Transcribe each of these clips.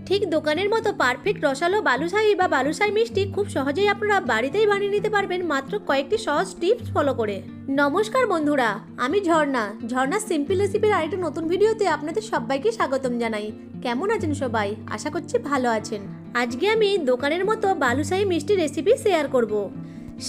ঠিক দোকানের মতো পারফেক্ট রসালো বালুশাহি বা বালুশাহি মিষ্টি খুব সহজেই আপনারা বাড়িতেই বানিয়ে নিতে পারবেন মাত্র কয়েকটি সহজ টিপস ফলো করে। নমস্কার বন্ধুরা, আমি ঝর্ণা সিম্পল রেসিপির আরেকটা নতুন ভিডিওতে আপনাদের সবাইকে স্বাগতম জানাই। কেমন আছেন সবাই? আশা করছি ভালো আছেন। আজকে আমি দোকানের মতো বালুশাহি মিষ্টি রেসিপি শেয়ার করব।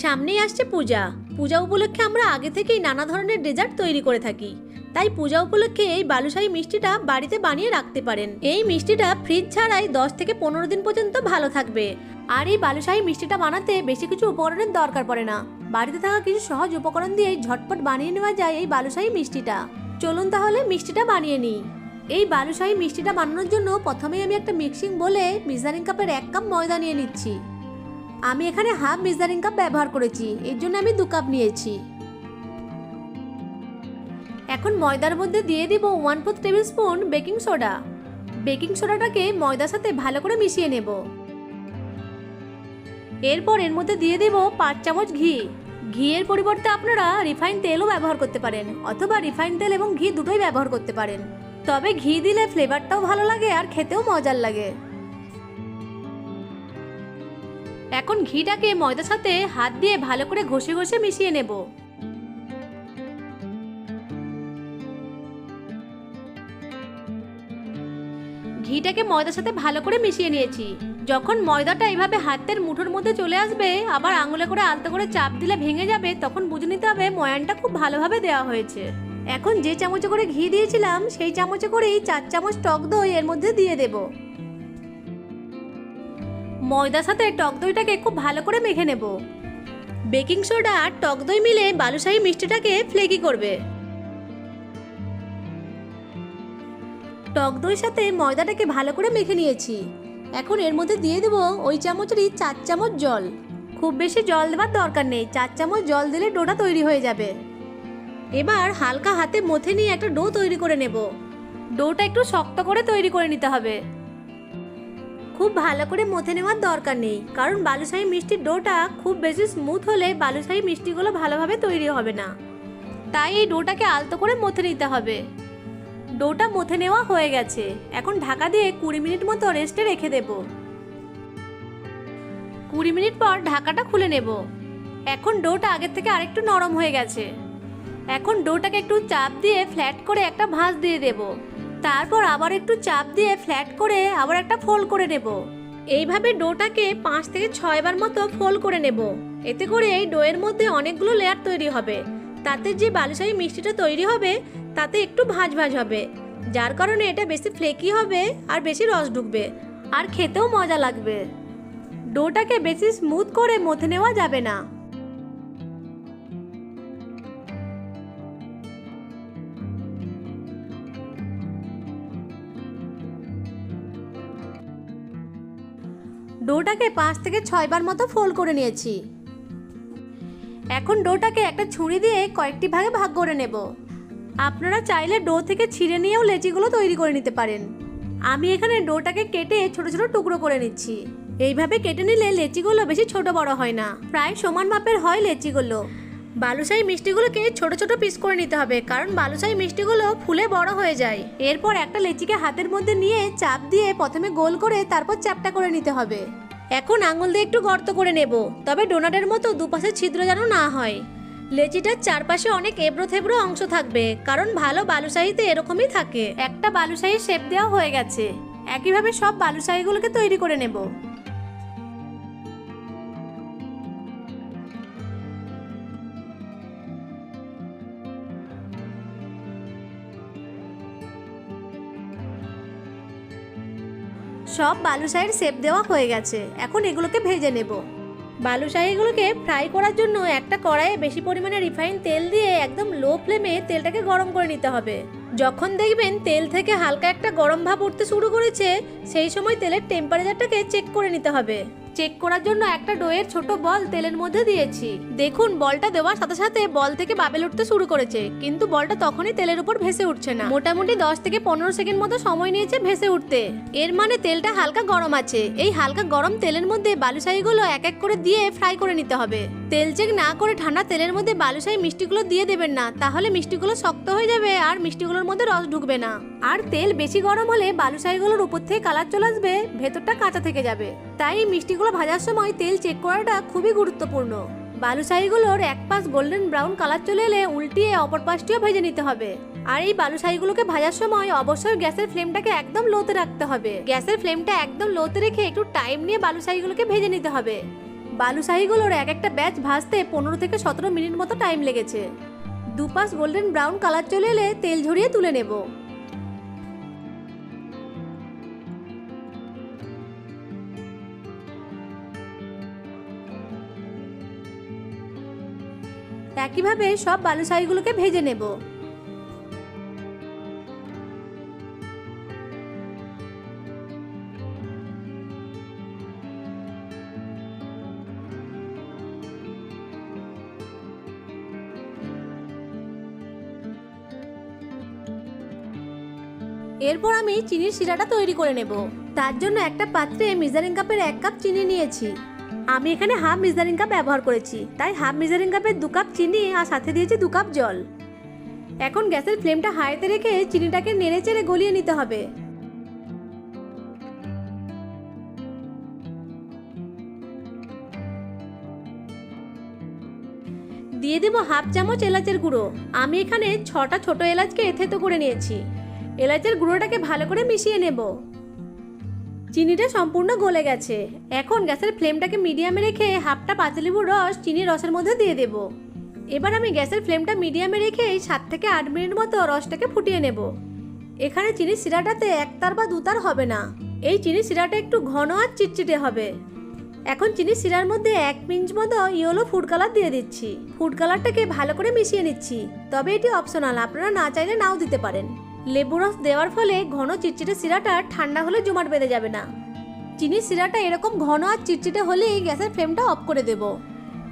সামনেই আসছে পূজা উপলক্ষে আমরা আগে থেকেই নানা ধরনের ডেজার্ট তৈরি করে থাকি, তাই পূজা উপলক্ষে এই বালুশাহি মিষ্টিটা বাড়িতে বানিয়ে রাখতে পারেন। এই মিষ্টিটা ফ্রিজ ছাড়াই 10 থেকে 15 দিন পর্যন্ত ভালো থাকবে। আর এই বালুশাহি মিষ্টিটা বানাতে বেশি কিছু উপকরণের দরকার পড়ে না, বাড়িতে থাকা কিছু সহজ উপকরণ দিয়ে ঝটপট বানিয়ে নেওয়া যায় এই বালুশাহি মিষ্টিটা। চলুন তাহলে মিষ্টিটা বানিয়ে নিই। এই বালুশাহি মিষ্টিটা বানানোর জন্য প্রথমেই আমি একটা মিক্সিং বলে মেজারিং কাপের 1 কাপ ময়দা নিয়ে নিচ্ছি। আমি এখানে হাফ মেজারিং কাপ ব্যবহার করেছি, এর জন্য আমি 2 কাপ নিয়েছি। এখন ময়দার মধ্যে দিয়ে দিব 1/4 tablespoon baking soda. Baking সোডাটাকে ময়দার সাথে ভালো করে মিশিয়ে নেব। এরপর এর মধ্যে দিয়ে দেব 5 চামচ ঘি। ঘিয়ের পরিবর্তে আপনারা রিফাইন তেলও ব্যবহার করতে পারেন, অথবা রিফাইন তেল এবং ঘি দুটোই ব্যবহার করতে পারেন। তবে ঘি দিলে ফ্লেভারটাও ভালো লাগে আর খেতেও মজার লাগে। এখন ঘিটাকে ময়দার সাথে হাত দিয়ে ভালো করে ঘষে ঘষে মিশিয়ে নেব। ঘিটাকে ময়দার সাথে ভালো করে মিশিয়ে নিয়েছি। যখন ময়দাটা এইভাবে হাতের মুঠোর মধ্যে চলে আসবে, আবার আঙুলে করে আলতো করে চাপ দিলে ভেঙে যাবে, তখন বুঝে নিতে হবে ময়ানটা খুব ভালোভাবে দেওয়া হয়েছে। এখন যে চামচে করে ঘি দিয়েছিলাম সেই চামচে করেই 4 চামচ টক দই এর মধ্যে দিয়ে দেব। ময়দার সাথে টক দইটাকে খুব ভালো করে মেখে নেব। বেকিং সোডা আর টক দই মিলে বালুশাহি মিষ্টিটাকে ফ্লেকি করবে। টক দইয়ের সাথে ময়দাটাকে ভালো করে মেখে নিয়েছি। এখন এর মধ্যে দিয়ে দেব ওই চামচেরই 4 চামচ জল। খুব বেশি জল দেওয়ার দরকার নেই, 4 চামচ জল দিলে ডোটা তৈরি হয়ে যাবে। এবার হালকা হাতে মথে নিয়ে একটা ডো তৈরি করে নেব। ডোটা একটু শক্ত করে তৈরি করে নিতে হবে। খুব ভালো করে মথে নেওয়ার দরকার নেই, কারণ বালুশাহি মিষ্টির ডোটা খুব বেশি স্মুথ হলে বালুশাহি মিষ্টিগুলো ভালোভাবে তৈরি হবে না। তাই এই ডোটাকে আলতো করে মথে নিতে হবে। ডোটা মথে নেওয়া হয়ে গেছে। এখন ঢাকা দিয়ে 20 মিনিট মতো রেস্টে রেখে দেব। 20 মিনিট পর ঢাকাটা খুলে নেব। এখন ডোটা আগের থেকে আরেকটু নরম হয়ে গেছে। এখন ডোটাকে একটু চাপ দিয়ে ফ্ল্যাট করে একটা ভাঁজ দিয়ে দেব। তারপর আবার একটু চাপ দিয়ে ফ্ল্যাট করে আবার একটা ফোল্ড করে নেব। এইভাবে ডোটাকে 5 থেকে 6 বার মতো ফোল্ড করে নেব। এতে করে এই ডোয়ের মধ্যে অনেকগুলো লেয়ার তৈরি হবে। তাতে যে বালুশাহি মিষ্টিটা তৈরি হবে তাতে একটু ভাঁজ ভাঁজ হবে, যার কারণে এটা বেশি ফ্লেকি হবে আর বেশি রস ঢুকবে আর খেতেও মজা লাগবে। ডোটাকে বেশি স্মুথ করে মথে নেওয়া যাবে না। ডোটাকে 5 থেকে 6 বার মতো ফোল্ড করে নিয়েছি। এখন ডোটাকে একটা ছুরি দিয়ে কয়েকটি ভাগে ভাগ করে নেব। আপনারা চাইলে ডো থেকে ছিঁড়ে নিয়েও লেচিগুলো তৈরি করে নিতে পারেন। আমি এখানে ডোটাকে কেটে ছোট ছোট টুকরো করে নিচ্ছি। এইভাবে কেটে নিলে লেচিগুলো বেশি ছোট বড় হয় না, প্রায় সমান মাপের হয় লেচিগুলো। বালুশাহি মিষ্টিগুলোকে ছোট ছোট পিস করে নিতে হবে, কারণ বালুশাহি মিষ্টিগুলো ফুলে বড় হয়ে যায়। এরপর একটা লেচিকে হাতের মধ্যে নিয়ে চাপ দিয়ে প্রথমে গোল করে তারপর চ্যাপটা করে নিতে হবে। এখন আঙুল দিয়ে একটু গর্ত করে নেব, তবে ডোনাটের মতো দুপাশে ছিদ্র যেন না হয়। লেচিটার চারপাশে অনেক এবড়ো থেবড়ো অংশ থাকবে, কারণ ভালো বালুশাহিতে এরকমই থাকে। একটা বালুশাহি শেপ দেওয়া হয়ে গেছে। একইভাবে সব বালুশাহিগুলোকে তৈরি করে নেব। সব বালুশাহির শেপ দেওয়া হয়ে গেছে। এখন এগুলোকে ভেজে নেব। বালুশাহিগুলোকে ফ্রাই করার জন্য একটা কড়াইয়ে বেশি পরিমাণে রিফাইন তেল দিয়ে একদম লো ফ্লেমে তেলটাকে গরম করে নিতে হবে। যখন দেখবেন তেল থেকে হালকা একটা গরম ভাব উঠতে শুরু করেছে, সেই সময় তেলের টেম্পারেচারটাকে চেক করে নিতে হবে। চেক করার জন্য একটা ডোয়ের ছোট বল তেলের মধ্যে দিয়েছি। দেখুন বলটা দেওয়ার সাথে সাথে বল থেকে বাবেল উঠতে শুরু করেছে, কিন্তু বলটা তখনই তেলের উপর ভেসে উঠছে না। মোটামুটি 10 থেকে 15 সেকেন্ড মতো সময় নিয়েছে ভেসে উঠতে। এর মানে তেলটা হালকা গরম আছে। এই হালকা গরম তেলের মধ্যে বালুশাহিগুলো এক এক করে দিয়ে ফ্রাই করে নিতে হবে। তেল চেক না করে ঠান্ডা তেলের মধ্যে বালুশাহি মিষ্টিগুলো দিয়ে দেবেন না, তাহলে মিষ্টিগুলো শক্ত হয়ে যাবে আর মিষ্টিগুলোর মধ্যে রস ঢুকবে না। আর তেল বেশি গরম হলে বালুশাহিগুলোর উপর থেকে কালার চলে আসবে, ভেতরটা কাঁচা থেকে যাবে। তাই মিষ্টিগুলো ভাজার সময় তেল চেক করাটা খুবই গুরুত্বপূর্ণ। বালুশাহিগুলোর এক পাশ গোল্ডেন ব্রাউন কালার চলে এলে উল্টিয়ে অপর পাশটিও ভেজে নিতে হবে। আর এই বালুশাহিগুলোকে ভাজার সময় অবশ্যই গ্যাসের ফ্লেমটাকে একদম লোতে রাখতে হবে। গ্যাসের ফ্লেমটা একদম লোতে রেখে একটু টাইম নিয়ে বালুশাহিগুলোকে ভেজে নিতে হবে। বালুশাহিগুলোর এক একটা ব্যাচ ভাজতে 15 থেকে 17 মিনিট মতো টাইম লেগেছে। দুপাশ গোল্ডেন ব্রাউন কালার চলে এলে তেল ঝরিয়ে তুলে নেব। একইভাবে সব বালুশাহিগুলোকে ভেজে নেব। এরপর আমি চিনির শিরাটা তৈরি করে নেব। তার জন্য একটা পাত্রে মেজারিং কাপের 1 কাপ চিনি নিয়েছি। আমি এখানে হাফ মেজারিং কাপ ব্যবহার করেছি, তাই হাফ মেজারিং কাপের 2 কাপ চিনি আর সাথে দিয়েছি 2 কাপ জল। এখন গ্যাসের ফ্লেমটা হাইতে রেখে চিনিটাকে নেড়ে চেড়ে গলিয়ে নিতে হবে। দিয়ে দেব হাফ চামচ এলাচের গুঁড়ো। আমি এখানে 6টা ছোট এলাচকে থেতো করে নিয়েছি। এলাচের গুঁড়োটাকে ভালো করে মিশিয়ে নেব। চিনিটা সম্পূর্ণ গলে গেছে। এখন গ্যাসের ফ্লেমটাকে মিডিয়ামে রেখে হাফটা পাতিলেবুর রস চিনির রসের মধ্যে দিয়ে দেব। এবার আমি গ্যাসের ফ্লেমটা মিডিয়ামে রেখে 7 থেকে 8 মিনিট মতো রসটাকে ফুটিয়ে নেব। এখানে চিনির শিরাটাতে একতার বা দুতার হবে না। এই চিনির শিরাটা একটু ঘন আর চিটচিটে হবে। এখন চিনির শিরার মধ্যে 1 পিঞ্চ মতো ইয়েলো ফুড কালার দিয়ে দিচ্ছি। ফুড কালারটাকে ভালো করে মিশিয়ে নিচ্ছি, তবে এটি অপশনাল, আপনারা না চাইলে নাও দিতে পারেন। লেবু রস দেওয়ার ফলে ঘন চিটচিটে শিরাটা ঠান্ডা হলে জমাট বেঁধে যাবে না। চিনির শিরাটা এরকম ঘন আর চিটচিটে হলেই গ্যাসের ফ্লেমটা অফ করে দেব।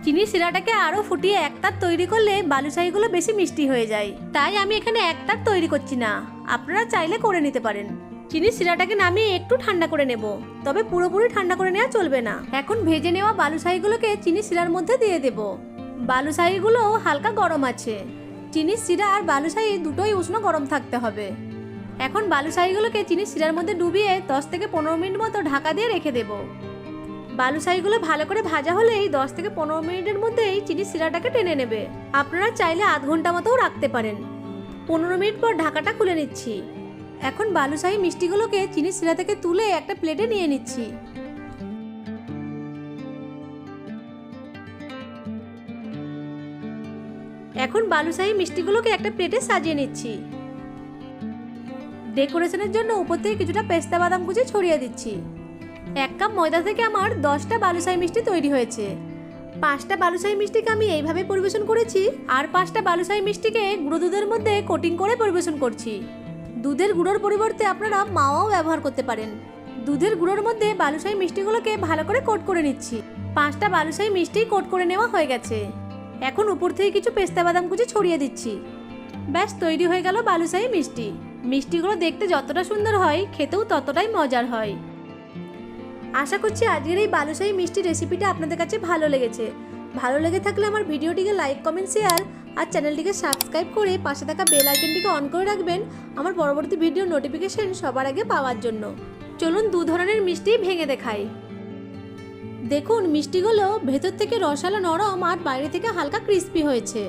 চিনির শিরাটাকে আরও ফুটিয়ে 1 তার তৈরি করলে বালুশাহিগুলো বেশি মিষ্টি হয়ে যায়, তাই আমি এখানে 1 তার তৈরি করছি না, আপনারা চাইলে করে নিতে পারেন। চিনির শিরাটাকে নামিয়ে একটু ঠান্ডা করে নেব, তবে পুরোপুরি ঠান্ডা করে নেওয়া চলবে না। এখন ভেজে নেওয়া বালুশাহিগুলোকে চিনির শিরার মধ্যে দিয়ে দেব। বালুশাহিগুলো হালকা গরম আছে। চিনির শিরা আর বালুশাহি দুটোই উষ্ণ গরম থাকতে হবে। এখন বালুশাহিগুলোকে চিনির শিরার মধ্যে ডুবিয়ে 10 থেকে 15 মিনিট মতো ঢাকা দিয়ে রেখে দেব। বালুশাহিগুলো ভালো করে ভাজা হলেই 10 থেকে 15 মিনিটের মধ্যেই চিনির শিরাটাকে টেনে নেবে। আপনারা চাইলে আধ ঘন্টা মতোও রাখতে পারেন। 15 মিনিট পর ঢাকাটা খুলে নিচ্ছি। এখন বালুশাহি মিষ্টিগুলোকে চিনির শিরা থেকে তুলে একটা প্লেটে নিয়ে নিচ্ছি। এখন বালুশাহি মিষ্টিগুলোকে একটা প্লেটে সাজিয়ে নিচ্ছি। ডেকোরেশনের জন্য উপর থেকে কিছুটা পেস্তা বাদাম কুচি ছড়িয়ে দিচ্ছি। 1 কাপ ময়দা থেকে আমার 10টা বালুশাহি মিষ্টি তৈরি হয়েছে। 5টা বালুশাহি মিষ্টিকে আমি এইভাবে পরিবেশন করেছি, আর 5টা বালুশাহি মিষ্টিকে গুঁড়ো দুধের মধ্যে কোটিং করে পরিবেশন করছি। দুধের গুঁড়োর পরিবর্তে আপনারা মাওয়াও ব্যবহার করতে পারেন। দুধের গুঁড়োর মধ্যে বালুশাহি মিষ্টিগুলোকে ভালো করে কোট করে নিচ্ছি। 5টা বালুশাহি মিষ্টি কোট করে নেওয়া হয়ে গেছে। এখন উপর থেকে কিছু পেস্তা বাদাম কুচি ছড়িয়ে দিচ্ছি। ব্যাস তৈরি হয়ে গেল বালুশাহি মিষ্টি। মিষ্টিগুলো দেখতে যতটা সুন্দর হয়, খেতেও ততটাই মজার হয়। আশা করছি আজকের এই বালুশাহি মিষ্টি রেসিপিটা আপনাদের কাছে ভালো লেগেছে। ভালো লেগে থাকলে আমার ভিডিওটিকে লাইক, কমেন্ট, শেয়ার আর চ্যানেলটিকে সাবস্ক্রাইব করে পাশে থাকা বেল আইকনটিকে অন করে রাখবেন আমার পরবর্তী ভিডিও নোটিফিকেশন সবার আগে পাওয়ার জন্য। চলুন 2 ধরনের মিষ্টি ভেঙে দেখাই। দেখুন মিষ্টিগুলো ভেতর থেকে রসালো নরম আর বাইরে থেকে হালকা ক্রিস্পি হয়েছে।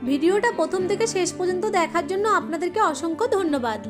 ভিডিওটা প্রথম থেকে শেষ পর্যন্ত দেখার জন্য আপনাদেরকে অসংখ্য ধন্যবাদ।